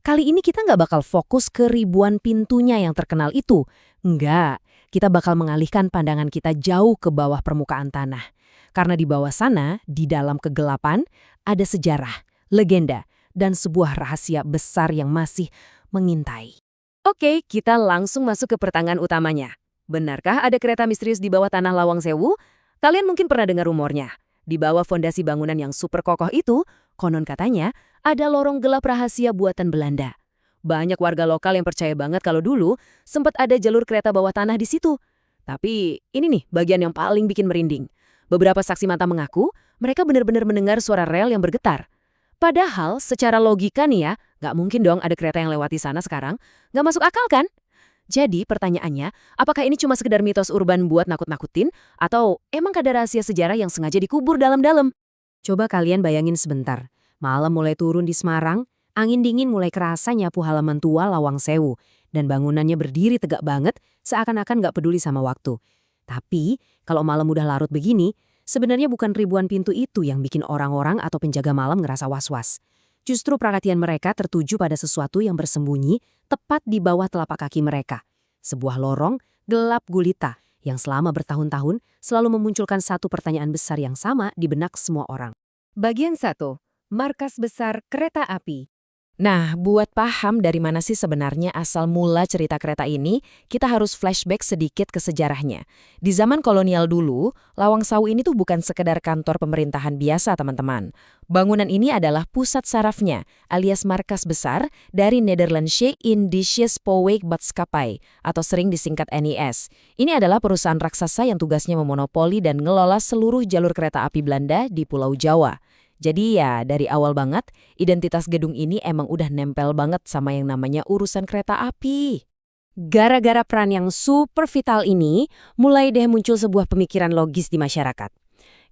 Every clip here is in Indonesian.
kali ini kita nggak bakal fokus ke ribuan pintunya yang terkenal itu. Enggak, kita bakal mengalihkan pandangan kita jauh ke bawah permukaan tanah. Karena di bawah sana, di dalam kegelapan, ada sejarah, legenda, dan sebuah rahasia besar yang masih mengintai. Oke, kita langsung masuk ke pertanyaan utamanya. Benarkah ada kereta misterius di bawah tanah Lawang Sewu? Kalian mungkin pernah dengar rumornya. Di bawah fondasi bangunan yang super kokoh itu, konon katanya, ada lorong gelap rahasia buatan Belanda. Banyak warga lokal yang percaya banget kalau dulu sempat ada jalur kereta bawah tanah di situ. Tapi ini nih bagian yang paling bikin merinding. Beberapa saksi mata mengaku mereka benar-benar mendengar suara rel yang bergetar. Padahal secara logika nih ya, nggak mungkin dong ada kereta yang lewati sana sekarang. Nggak masuk akal kan? Jadi pertanyaannya, apakah ini cuma sekedar mitos urban buat nakut-nakutin? Atau emang ada rahasia sejarah yang sengaja dikubur dalam-dalam? Coba kalian bayangin sebentar. Malam mulai turun di Semarang, angin dingin mulai kerasa nyapu halaman tua Lawang Sewu. Dan bangunannya berdiri tegak banget, seakan-akan nggak peduli sama waktu. Tapi, kalau malam udah larut begini, sebenarnya bukan ribuan pintu itu yang bikin orang-orang atau penjaga malam ngerasa was-was. Justru perhatian mereka tertuju pada sesuatu yang bersembunyi tepat di bawah telapak kaki mereka. Sebuah lorong gelap gulita yang selama bertahun-tahun selalu memunculkan satu pertanyaan besar yang sama di benak semua orang. Bagian 1. Markas Besar Kereta Api. Nah, buat paham dari mana sih sebenarnya asal mula cerita kereta ini, kita harus flashback sedikit ke sejarahnya. Di zaman kolonial dulu, Lawang Sewu ini tuh bukan sekedar kantor pemerintahan biasa, teman-teman. Bangunan ini adalah pusat sarafnya, alias markas besar dari Nederlandse Indische Spoorwegmaatschappij, atau sering disingkat NIS. Ini adalah perusahaan raksasa yang tugasnya memonopoli dan ngelola seluruh jalur kereta api Belanda di Pulau Jawa. Jadi ya, dari awal banget, identitas gedung ini emang udah nempel banget sama yang namanya urusan kereta api. Gara-gara peran yang super vital ini, mulai deh muncul sebuah pemikiran logis di masyarakat.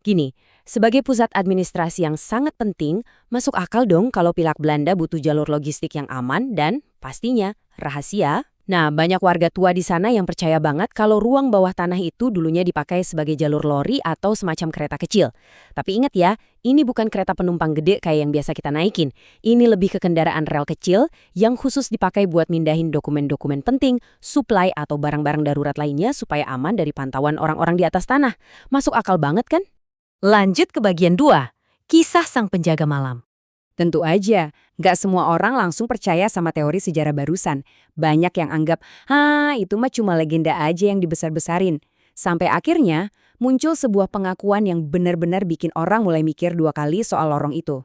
Gini, sebagai pusat administrasi yang sangat penting, masuk akal dong kalau pihak Belanda butuh jalur logistik yang aman dan, pastinya, rahasia. Nah, banyak warga tua di sana yang percaya banget kalau ruang bawah tanah itu dulunya dipakai sebagai jalur lori atau semacam kereta kecil. Tapi ingat ya, ini bukan kereta penumpang gede kayak yang biasa kita naikin. Ini lebih ke kendaraan rel kecil yang khusus dipakai buat mindahin dokumen-dokumen penting, suplai atau barang-barang darurat lainnya supaya aman dari pantauan orang-orang di atas tanah. Masuk akal banget kan? Lanjut ke bagian 2, kisah sang penjaga malam. Tentu aja, nggak semua orang langsung percaya sama teori sejarah barusan. Banyak yang anggap, itu mah cuma legenda aja yang dibesar-besarin. Sampai akhirnya, muncul sebuah pengakuan yang benar-benar bikin orang mulai mikir 2 kali soal lorong itu.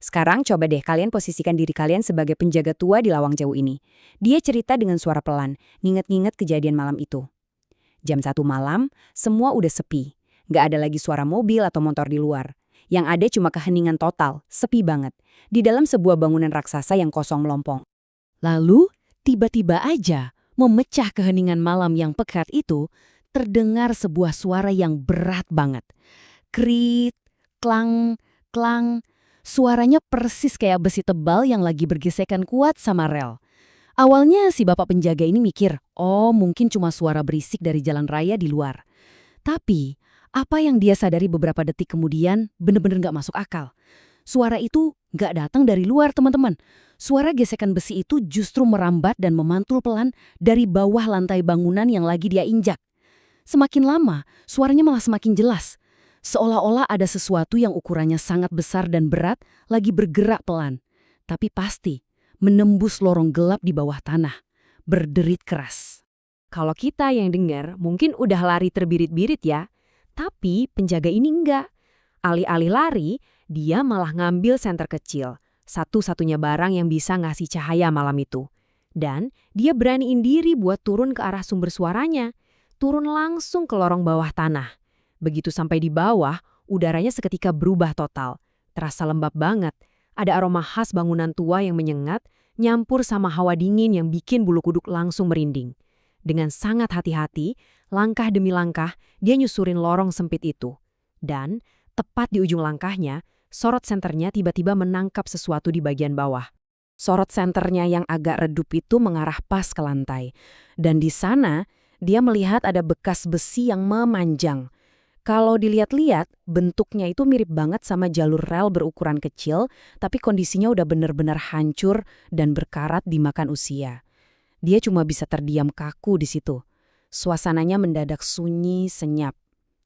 Sekarang coba deh kalian posisikan diri kalian sebagai penjaga tua di Lawang Sewu ini. Dia cerita dengan suara pelan, nginget-nginget kejadian malam itu. Jam 1 malam, semua udah sepi. Nggak ada lagi suara mobil atau motor di luar. Yang ada cuma keheningan total, sepi banget, di dalam sebuah bangunan raksasa yang kosong melompong. Lalu, tiba-tiba aja, memecah keheningan malam yang pekat itu, terdengar sebuah suara yang berat banget. Krit, klang, klang, suaranya persis kayak besi tebal yang lagi bergesekan kuat sama rel. Awalnya si bapak penjaga ini mikir, mungkin cuma suara berisik dari jalan raya di luar. Tapi, apa yang dia sadari beberapa detik kemudian bener-bener gak masuk akal. Suara itu gak datang dari luar, teman-teman. Suara gesekan besi itu justru merambat dan memantul pelan dari bawah lantai bangunan yang lagi dia injak. Semakin lama, suaranya malah semakin jelas. Seolah-olah ada sesuatu yang ukurannya sangat besar dan berat lagi bergerak pelan. Tapi pasti menembus lorong gelap di bawah tanah. Berderit keras. Kalau kita yang dengar mungkin udah lari terbirit-birit ya. Tapi penjaga ini enggak. Alih-alih lari, dia malah ngambil senter kecil. Satu-satunya barang yang bisa ngasih cahaya malam itu. Dan dia beraniin diri buat turun ke arah sumber suaranya. Turun langsung ke lorong bawah tanah. Begitu sampai di bawah, udaranya seketika berubah total. Terasa lembab banget. Ada aroma khas bangunan tua yang menyengat, nyampur sama hawa dingin yang bikin bulu kuduk langsung merinding. Dengan sangat hati-hati, langkah demi langkah, dia nyusurin lorong sempit itu. Dan, tepat di ujung langkahnya, sorot senternya tiba-tiba menangkap sesuatu di bagian bawah. Sorot senternya yang agak redup itu mengarah pas ke lantai. Dan di sana, dia melihat ada bekas besi yang memanjang. Kalau dilihat-lihat, bentuknya itu mirip banget sama jalur rel berukuran kecil, tapi kondisinya udah bener-bener hancur dan berkarat dimakan usia. Dia cuma bisa terdiam kaku di situ. Suasananya mendadak sunyi, senyap,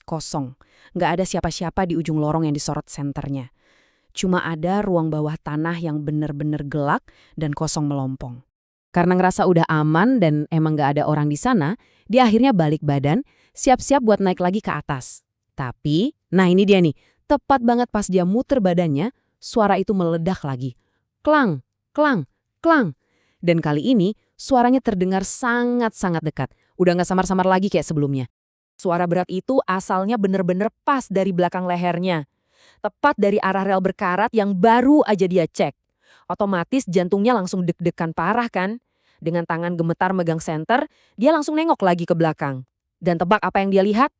kosong. Nggak ada siapa-siapa di ujung lorong yang disorot senternya. Cuma ada ruang bawah tanah yang bener-bener gelap dan kosong melompong. Karena ngerasa udah aman dan emang nggak ada orang di sana, dia akhirnya balik badan, siap-siap buat naik lagi ke atas. Tapi, nah ini dia nih, tepat banget pas dia muter badannya, suara itu meledak lagi. Klang, klang, klang. Dan kali ini, suaranya terdengar sangat-sangat dekat. Udah nggak samar-samar lagi kayak sebelumnya. Suara berat itu asalnya bener-bener pas dari belakang lehernya. Tepat dari arah rel berkarat yang baru aja dia cek. Otomatis jantungnya langsung deg-degan parah kan? Dengan tangan gemetar megang senter, dia langsung nengok lagi ke belakang. Dan tebak apa yang dia lihat?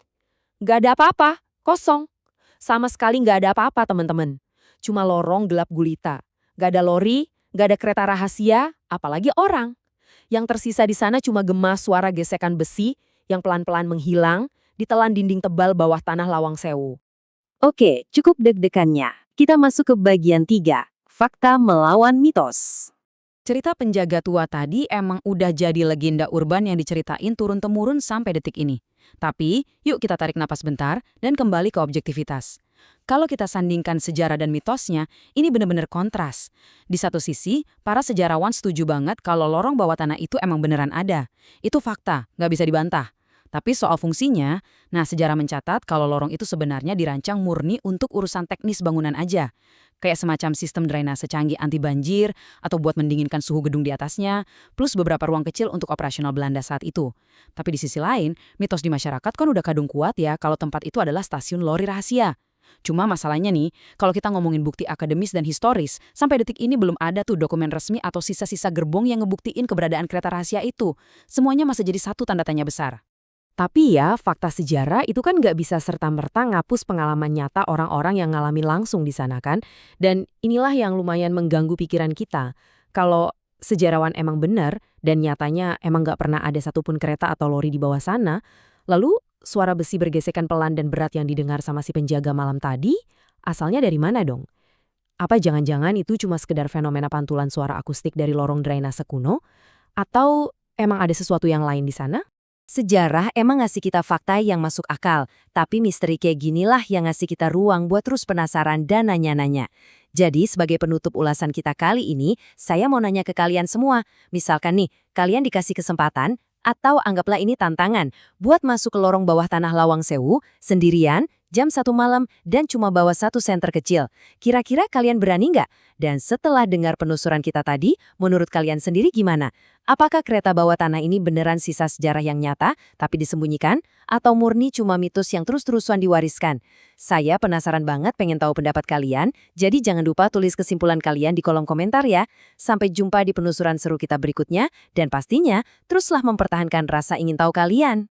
Nggak ada apa-apa, kosong. Sama sekali nggak ada apa-apa teman-teman. Cuma lorong gelap gulita. Nggak ada lori, nggak ada kereta rahasia, apalagi orang. Yang tersisa di sana cuma gemas suara gesekan besi yang pelan-pelan menghilang, ditelan dinding tebal bawah tanah Lawang Sewu. Oke, cukup deg-degannya. Kita masuk ke bagian 3, fakta melawan mitos. Cerita penjaga tua tadi emang udah jadi legenda urban yang diceritain turun-temurun sampai detik ini. Tapi, yuk kita tarik napas bentar dan kembali ke objektivitas. Kalau kita sandingkan sejarah dan mitosnya, ini benar-benar kontras. Di satu sisi, para sejarawan setuju banget kalau lorong bawah tanah itu emang beneran ada. Itu fakta, nggak bisa dibantah. Tapi soal fungsinya, nah sejarah mencatat kalau lorong itu sebenarnya dirancang murni untuk urusan teknis bangunan aja. Kayak semacam sistem drainase canggih anti banjir, atau buat mendinginkan suhu gedung di atasnya, plus beberapa ruang kecil untuk operasional Belanda saat itu. Tapi di sisi lain, mitos di masyarakat kan udah kadung kuat ya kalau tempat itu adalah stasiun lori rahasia. Cuma masalahnya nih, kalau kita ngomongin bukti akademis dan historis, sampai detik ini belum ada tuh dokumen resmi atau sisa-sisa gerbong yang ngebuktiin keberadaan kereta rahasia itu. Semuanya masih jadi satu tanda tanya besar. Tapi ya, fakta sejarah itu kan nggak bisa serta-merta ngapus pengalaman nyata orang-orang yang ngalamin langsung di sana kan. Dan inilah yang lumayan mengganggu pikiran kita. Kalau sejarawan emang benar dan nyatanya emang nggak pernah ada satupun kereta atau lori di bawah sana, lalu suara besi bergesekan pelan dan berat yang didengar sama si penjaga malam tadi, asalnya dari mana dong? Apa jangan-jangan itu cuma sekedar fenomena pantulan suara akustik dari lorong drainase kuno? Atau emang ada sesuatu yang lain di sana? Sejarah emang ngasih kita fakta yang masuk akal, tapi misteri kayak ginilah yang ngasih kita ruang buat terus penasaran dan nanya-nanya. Jadi sebagai penutup ulasan kita kali ini, saya mau nanya ke kalian semua. Misalkan nih, kalian dikasih kesempatan, atau anggaplah ini tantangan, buat masuk ke lorong bawah tanah Lawang Sewu, sendirian, jam 1 malam, dan cuma bawa satu senter kecil. Kira-kira kalian berani nggak? Dan setelah dengar penelusuran kita tadi, menurut kalian sendiri gimana? Apakah kereta bawah tanah ini beneran sisa sejarah yang nyata, tapi disembunyikan? Atau murni cuma mitos yang terus-terusan diwariskan? Saya penasaran banget pengen tahu pendapat kalian, jadi jangan lupa tulis kesimpulan kalian di kolom komentar ya. Sampai jumpa di penelusuran seru kita berikutnya, dan pastinya teruslah mempertahankan rasa ingin tahu kalian.